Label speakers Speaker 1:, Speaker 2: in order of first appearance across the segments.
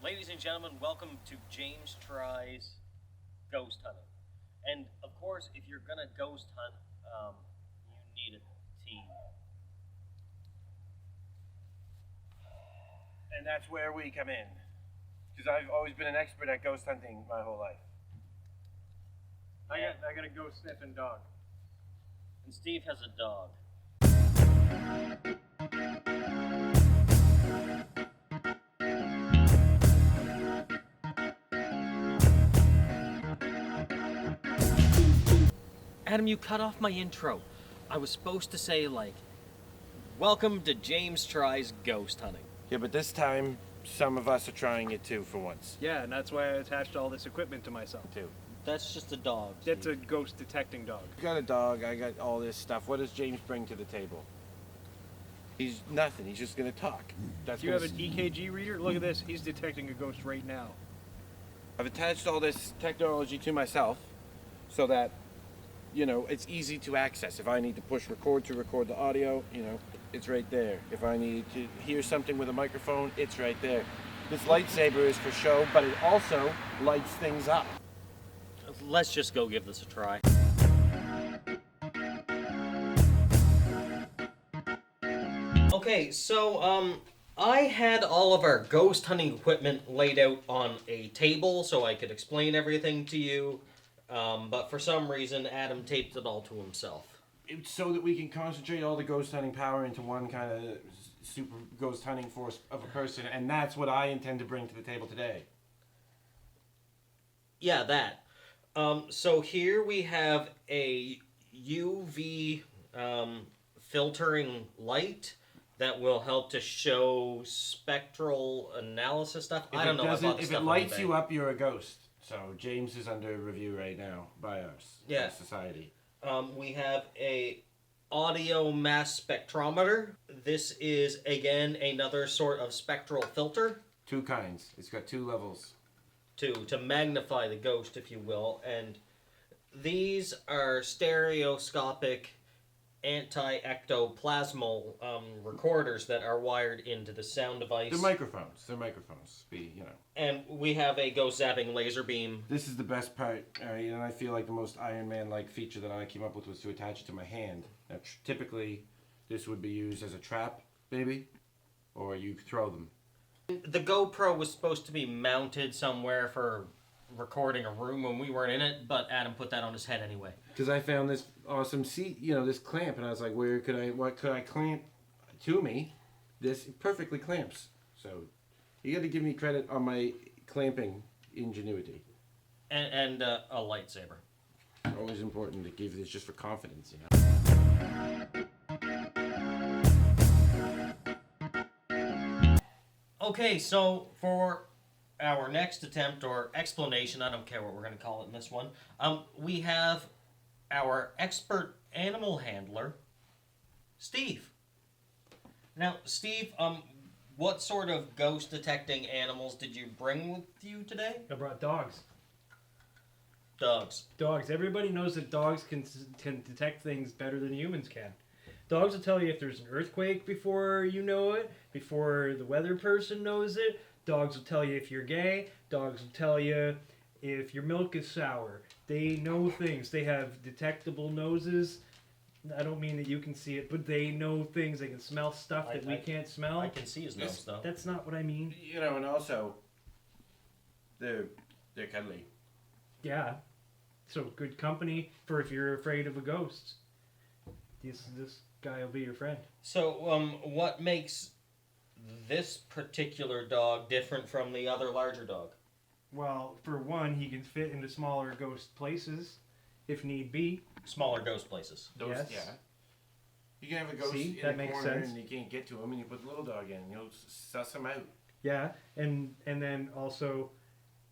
Speaker 1: Ladies and gentlemen, welcome to James Tries Ghost Hunting. And of course, if you're gonna ghost hunt, you need a team.
Speaker 2: And that's where we come in. Because I've always been an expert at ghost hunting my whole life.
Speaker 3: I got a ghost sniffing dog.
Speaker 1: And Steve has a dog. Adam, you cut off my intro. I was supposed to say, welcome to James Tries Ghost Hunting.
Speaker 2: Yeah, but this time, some of us are trying it too for once.
Speaker 3: Yeah, and that's why I attached all this equipment to myself.
Speaker 2: Too.
Speaker 1: That's just a dog.
Speaker 3: It's a
Speaker 1: Steve.
Speaker 3: ghost detecting dog.
Speaker 2: I got a dog, I got all this stuff. What does James bring to the table? He's nothing, he's just gonna talk. That's
Speaker 3: Do you have
Speaker 2: gonna
Speaker 3: an EKG reader? Look at this. He's detecting a ghost right now.
Speaker 2: I've attached all this technology to myself so that, it's easy to access. If I need to push record to record the audio, it's right there. If I need to hear something with a microphone, it's right there. This lightsaber is for show, but it also lights things up.
Speaker 1: Let's just go give this a try. Okay, so I had all of our ghost hunting equipment laid out on a table so I could explain everything to you. But for some reason, Adam taped it all to himself.
Speaker 2: It's so that we can concentrate all the ghost hunting power into one kind of super ghost hunting force of a person, and that's what I intend to bring to the table today.
Speaker 1: Yeah, that. So here we have a UV filtering light that will help to show spectral analysis stuff. I don't know.
Speaker 2: If it lights you up, you're a ghost. So James is under review right now by us,
Speaker 1: Yeah.
Speaker 2: by society.
Speaker 1: We have a audio mass spectrometer. This is again another sort of spectral filter
Speaker 2: Two kinds. It's got two levels.
Speaker 1: to magnify the ghost, if you will, and these are stereoscopic anti-ectoplasmal recorders that are wired into the sound device.
Speaker 2: They're microphones.
Speaker 1: And we have a ghost zapping laser beam.
Speaker 2: This is the best part, and I feel like the most Iron Man-like feature that I came up with was to attach it to my hand. Now, typically, this would be used as a trap, maybe, or you throw them.
Speaker 1: The GoPro was supposed to be mounted somewhere for recording a room when we weren't in it, but Adam put that on his head anyway.
Speaker 2: Because I found this awesome seat, this clamp, and I was like, what could I clamp to me? This perfectly clamps. So, you got to give me credit on my clamping ingenuity.
Speaker 1: And a lightsaber.
Speaker 2: Always important to give this just for confidence,
Speaker 1: Okay, so for our next attempt or explanation, I don't care what we're going to call it in this one, we have our expert animal handler, Steve. Now, Steve, what sort of ghost detecting animals did you bring with you today?
Speaker 3: I brought dogs.
Speaker 1: Dogs.
Speaker 3: Dogs. Everybody knows that dogs can detect things better than humans can. Dogs will tell you if there's an earthquake before you know it, before the weather person knows it. Dogs will tell you if you're gay. Dogs will tell you if your milk is sour. They know things. They have detectable noses. I don't mean that you can see it, but they know things. They can smell stuff that we can't smell.
Speaker 1: I can see his nose, though.
Speaker 3: That's not what I mean.
Speaker 2: And also, they're cuddly.
Speaker 3: Yeah. So good company for if you're afraid of a ghost. This guy will be your friend.
Speaker 1: So, what makes this particular dog different from the other larger dog?
Speaker 3: Well, for one, he can fit into smaller ghost places, if need be.
Speaker 1: Smaller ghost places.
Speaker 3: Yes.
Speaker 2: Yeah. You can have a ghost
Speaker 3: See,
Speaker 2: in
Speaker 3: that
Speaker 2: a
Speaker 3: makes
Speaker 2: corner
Speaker 3: sense.
Speaker 2: and you can't get to him, and you put the little dog in, and you'll suss him out.
Speaker 3: Yeah, and then also,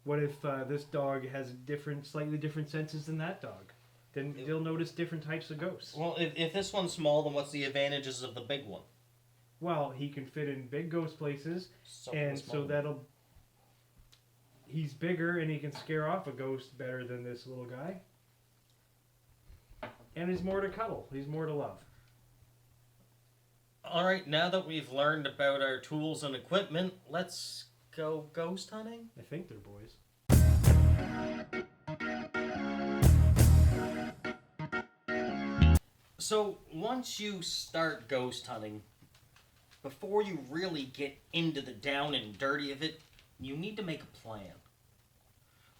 Speaker 3: what if this dog has slightly different senses than that dog? Then they'll notice different types of ghosts.
Speaker 1: Well, if this one's small, then what's the advantages of the big one?
Speaker 3: Well, he can fit in big ghost places,
Speaker 1: Something
Speaker 3: so
Speaker 1: small.
Speaker 3: that'll... He's bigger, and he can scare off a ghost better than this little guy. And he's more to cuddle. He's more to love.
Speaker 1: All right, now that we've learned about our tools and equipment, let's go ghost hunting?
Speaker 3: I think they're boys.
Speaker 1: So once you start ghost hunting, before you really get into the down and dirty of it, you need to make a plan.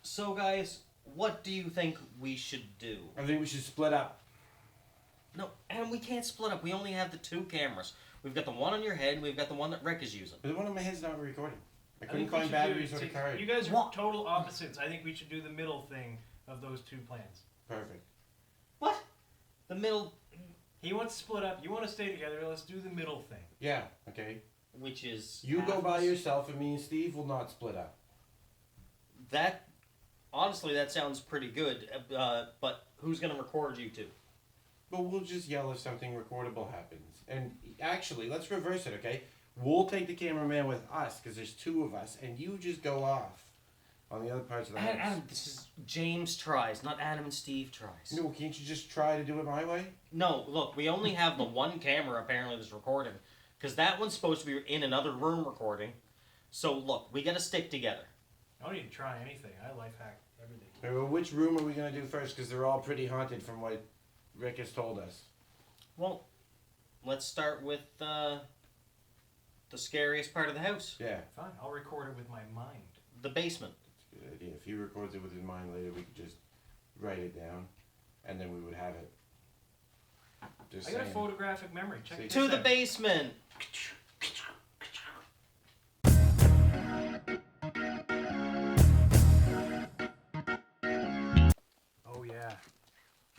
Speaker 1: So guys, what do you think we should do?
Speaker 2: I think we should split up.
Speaker 1: No, and we can't split up. We only have the 2 cameras. We've got the one on your head, and we've got the one that Rick is using.
Speaker 2: But the one on my head's not recording. I
Speaker 3: I
Speaker 2: couldn't
Speaker 3: think we
Speaker 2: find
Speaker 3: should
Speaker 2: batteries or
Speaker 3: do-
Speaker 2: the card.
Speaker 3: You guys are
Speaker 1: What?
Speaker 3: total opposites. I think we should do the middle thing of those 2 plans.
Speaker 2: Perfect.
Speaker 1: What? The middle,
Speaker 3: He wants to split up. You want to stay together. Let's do the middle thing.
Speaker 2: Yeah, okay.
Speaker 1: which is
Speaker 2: You go by
Speaker 1: half-
Speaker 2: yourself and me and Steve will not split up.
Speaker 1: That, honestly, that sounds pretty good. But who's gonna record you 2?
Speaker 2: But we'll just yell if something recordable happens. And actually, let's reverse it, okay? We'll take the cameraman with us, because there's 2 of us, and you just go off on the other parts of the house.
Speaker 1: Adam, this is James tries, not Adam and Steve tries.
Speaker 2: No, can't you just try to do it my way?
Speaker 1: No, look, we only have the one camera apparently that's recording, because that one's supposed to be in another room recording. So look, we gotta stick together.
Speaker 3: I don't need to try anything. I life hack everything.
Speaker 2: Okay, well, which room are we going to do first? Because they're all pretty haunted from what Rick has told us.
Speaker 1: Well, let's start with the scariest part of the house,
Speaker 2: Yeah,
Speaker 3: Fine. I'll record it with my mind.
Speaker 1: the basement.
Speaker 2: that's a good idea. If he records it with his mind later, we could just write it down, and then we would have it. Just
Speaker 3: I got a
Speaker 2: saying.
Speaker 3: photographic memory. Check
Speaker 2: See?
Speaker 3: this
Speaker 1: To the
Speaker 3: out.
Speaker 1: basement.
Speaker 3: Oh yeah,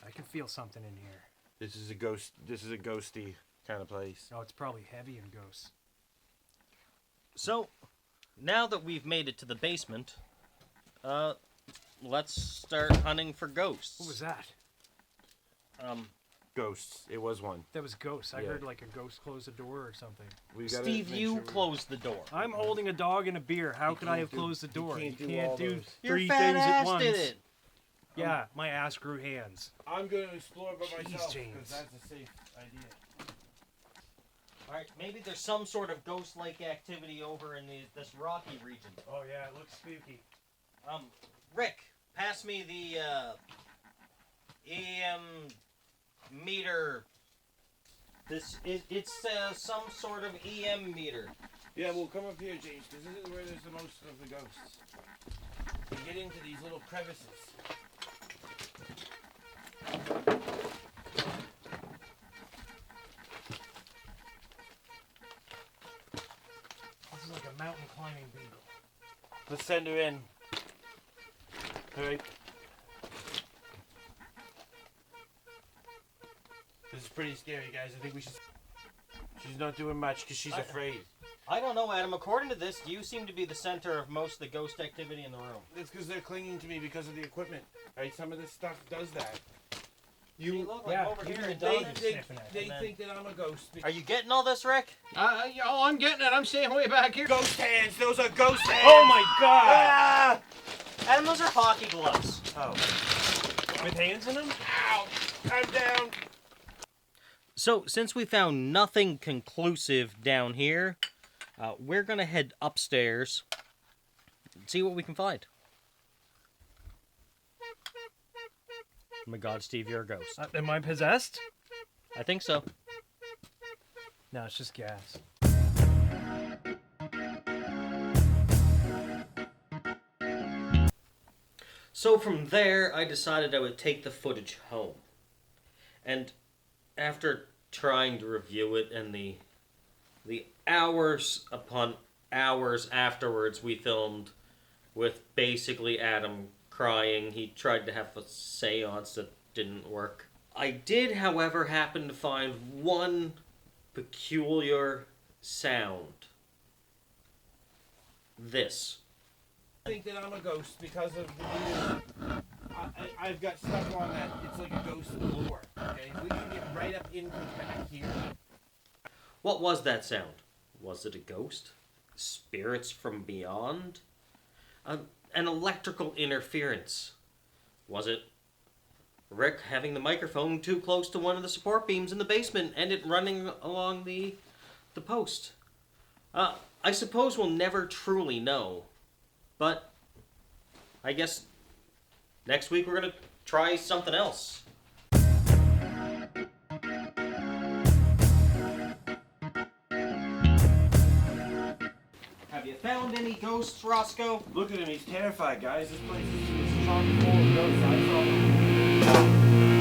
Speaker 3: I can feel something in here.
Speaker 2: This is a ghost. This is a ghosty kind of place.
Speaker 3: Oh, it's probably heavy in ghosts.
Speaker 1: So, now that we've made it to the basement, let's start hunting for ghosts.
Speaker 3: What was that?
Speaker 2: Ghosts. It was one.
Speaker 3: That was ghosts. I
Speaker 2: Yeah.
Speaker 3: heard like a ghost close the door or something.
Speaker 2: We gotta
Speaker 1: Steve,
Speaker 2: make
Speaker 1: you
Speaker 2: sure we-
Speaker 1: closed the door.
Speaker 3: I'm holding a dog and a beer. How
Speaker 2: You
Speaker 3: could I
Speaker 2: can't
Speaker 3: have
Speaker 2: do-
Speaker 3: closed the
Speaker 2: you
Speaker 3: door?
Speaker 2: can't do
Speaker 3: can't
Speaker 2: all
Speaker 3: do
Speaker 2: those.
Speaker 1: Your
Speaker 3: 3
Speaker 1: fat
Speaker 3: things at
Speaker 1: ass
Speaker 3: once.
Speaker 1: did it.
Speaker 3: Yeah, my ass grew hands.
Speaker 2: I'm going to explore by
Speaker 3: Jeez,
Speaker 2: myself
Speaker 3: James.
Speaker 2: because that's a safe idea.
Speaker 1: All right, maybe there's some sort of ghost-like activity over in this rocky region.
Speaker 3: Oh yeah, it looks spooky.
Speaker 1: Rick, pass me the EM meter. It's some sort of EM meter.
Speaker 2: Yeah, we'll come up here, James, because this is where there's the most of the ghosts. You get into these little crevices.
Speaker 3: This is like a mountain climbing beagle.
Speaker 2: Let's send her in. Alright. This is pretty scary, guys. I think we should... She's not doing much because she's afraid.
Speaker 1: I don't know, Adam. According to this, you seem to be the center of most of the ghost activity in the room.
Speaker 2: It's because they're clinging to me because of the equipment. Right? Some of this stuff does that.
Speaker 1: See, look, like
Speaker 3: Yeah,
Speaker 1: over
Speaker 3: even
Speaker 1: here.
Speaker 3: the dog
Speaker 1: They-
Speaker 3: is
Speaker 1: they-
Speaker 3: sniffing at it.
Speaker 2: They
Speaker 1: And then-
Speaker 2: think that I'm a ghost.
Speaker 1: Are you getting all this, Rick?
Speaker 4: Oh, I'm getting it. I'm staying way back here.
Speaker 2: Ghost hands! Those are ghost hands!
Speaker 3: Oh my god!
Speaker 2: Ah!
Speaker 1: Adam, those are hockey gloves.
Speaker 2: Oh.
Speaker 3: With hands in them?
Speaker 2: Ow! I'm down!
Speaker 1: So, since we found nothing conclusive down here, we're gonna head upstairs and see what we can find. Oh my god, Steve, you're a ghost.
Speaker 3: Am I possessed?
Speaker 1: I think so.
Speaker 3: No, it's just gas.
Speaker 1: So from there, I decided I would take the footage home. And after trying to review it and the hours upon hours afterwards we filmed with basically Adam crying, he tried to have a seance that didn't work. I did, however, happen to find one peculiar sound. This.
Speaker 2: Think that I'm a ghost because of the I've got stuff on that. It's like a ghost lore. Okay, if we can get right up into back here.
Speaker 1: What was that sound? Was it a ghost? Spirits from beyond? An electrical interference? Was it Rick having the microphone too close to one of the support beams in the basement and it running along the post? I suppose we'll never truly know. But I guess next week we're gonna try something else. Have you found any ghosts, Roscoe?
Speaker 2: Look at him, he's terrified, guys. This place is chock full of ghosts. I saw them.